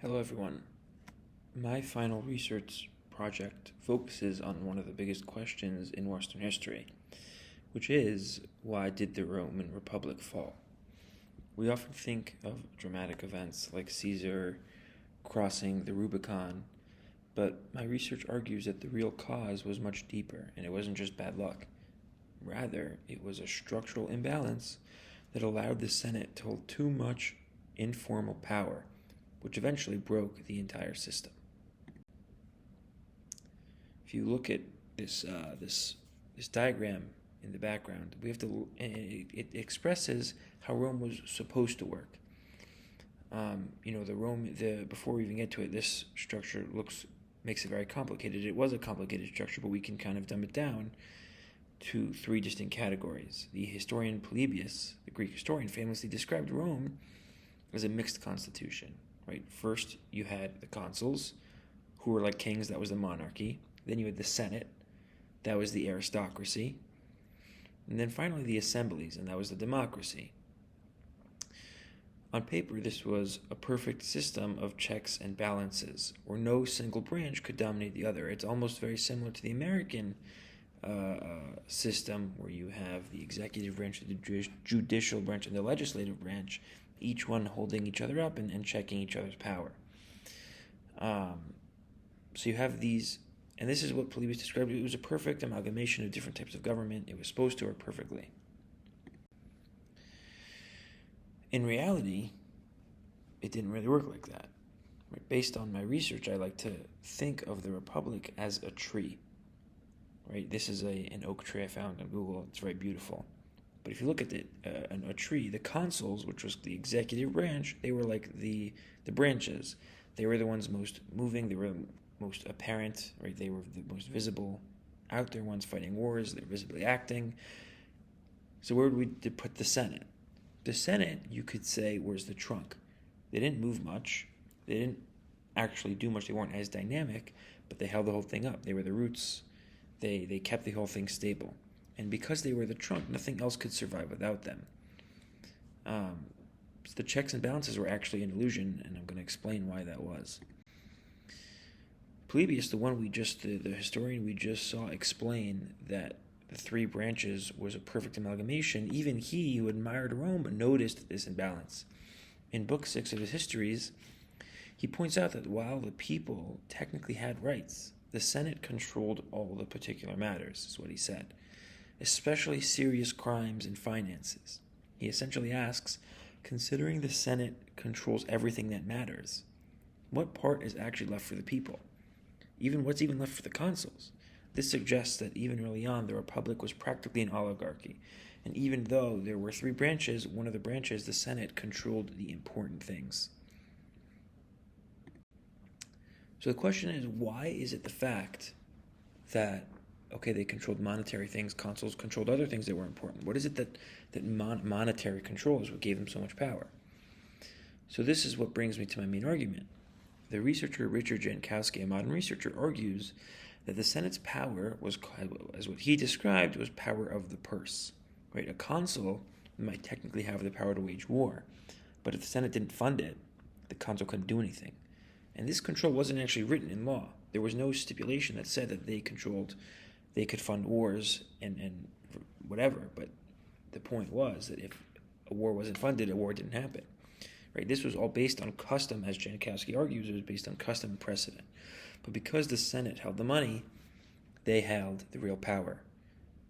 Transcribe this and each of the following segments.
Hello, everyone. My final research project focuses on one of the biggest questions in Western history, which is, why did the Roman Republic fall? We often think of dramatic events like Caesar crossing the Rubicon, but my research argues that the real cause was much deeper, and it wasn't just bad luck. Rather, it was a structural imbalance that allowed the Senate to hold too much informal power, which eventually broke the entire system. If you look at this diagram in the background, we have to it expresses how Rome was supposed to work. Before we even get to it, this structure makes it very complicated. It was a complicated structure, but we can kind of dumb it down to three distinct categories. The historian Polybius, the Greek historian, famously described Rome as a mixed constitution. Right? First, you had the consuls, who were like kings. That was the monarchy. Then you had the Senate. That was the aristocracy. And then finally the assemblies, and that was the democracy. On paper, this was a perfect system of checks and balances, where no single branch could dominate the other. It's almost very similar to the American system, where you have the executive branch, the judicial branch, and the legislative branch, each one holding each other up and checking each other's power. So you have these, and this is what Polybius described. It was a perfect amalgamation of different types of government. It was supposed to work perfectly. In reality, it didn't really work like that. Right? Based on my research, I like to think of the Republic as a tree. Right? This is an oak tree I found on Google. It's very beautiful. But if you look at a tree, the consuls, which was the executive branch, they were like the branches. They were the ones most moving. They were the most apparent. Right? They were the most visible, out there ones fighting wars. They're visibly acting. So where would we put the Senate? The Senate, you could say, was the trunk. They didn't move much. They didn't actually do much. They weren't as dynamic, but they held the whole thing up. They were the roots. They kept the whole thing stable. And because they were the trunk, nothing else could survive without them. So the checks and balances were actually an illusion, and I'm going to explain why that was. Polybius, the historian we just saw explain that the three branches was a perfect amalgamation, even he, who admired Rome, noticed this imbalance. In Book 6 of his Histories, he points out that while the people technically had rights, the Senate controlled all the particular matters, is what he said, especially serious crimes and finances. He essentially asks, considering the Senate controls everything that matters, what part is actually left for the people? What's even left for the consuls? This suggests that even early on, the Republic was practically an oligarchy, and even though there were three branches, one of the branches, the Senate, controlled the important things. So the question is, why is it the fact that, they controlled monetary things, consuls controlled other things that were important? What is it that monetary control is what gave them so much power? So this is what brings me to my main argument. The researcher Richard Jankowski, a modern researcher, argues that the Senate's power was, as what he described, was power of the purse. Right? A consul might technically have the power to wage war, but if the Senate didn't fund it, the consul couldn't do anything. And this control wasn't actually written in law. There was no stipulation that said that they could fund wars and whatever, but the point was that if a war wasn't funded, a war didn't happen. Right? This was all based on custom, as Jankowski argues. It was based on custom and precedent. But because the Senate held the money, they held the real power.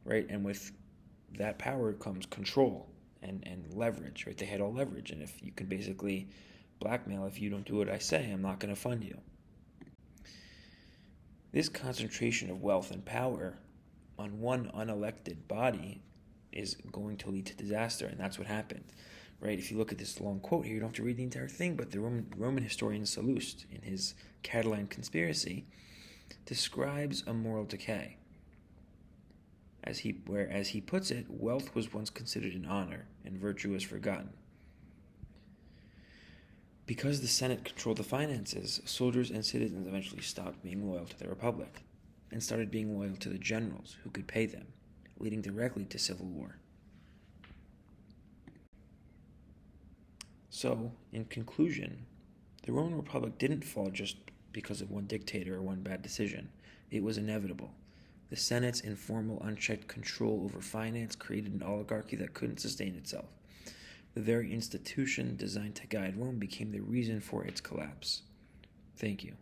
Right? And with that power comes control and leverage. Right? They had all leverage. And if you can basically blackmail, if you don't do what I say, I'm not going to fund you. This concentration of wealth and power on one unelected body is going to lead to disaster, and that's what happened. Right? If you look at this long quote here, you don't have to read the entire thing, but the Roman historian Sallust, in his Catiline Conspiracy, describes a moral decay. As he puts it, wealth was once considered an honor, and virtue was forgotten. Because the Senate controlled the finances, soldiers and citizens eventually stopped being loyal to the Republic and started being loyal to the generals who could pay them, leading directly to civil war. So, in conclusion, The Roman Republic didn't fall just because of one dictator or one bad decision. It was inevitable. The Senate's informal, unchecked control over finance created an oligarchy that couldn't sustain itself. The very institution designed to guide Rome became the reason for its collapse. Thank you.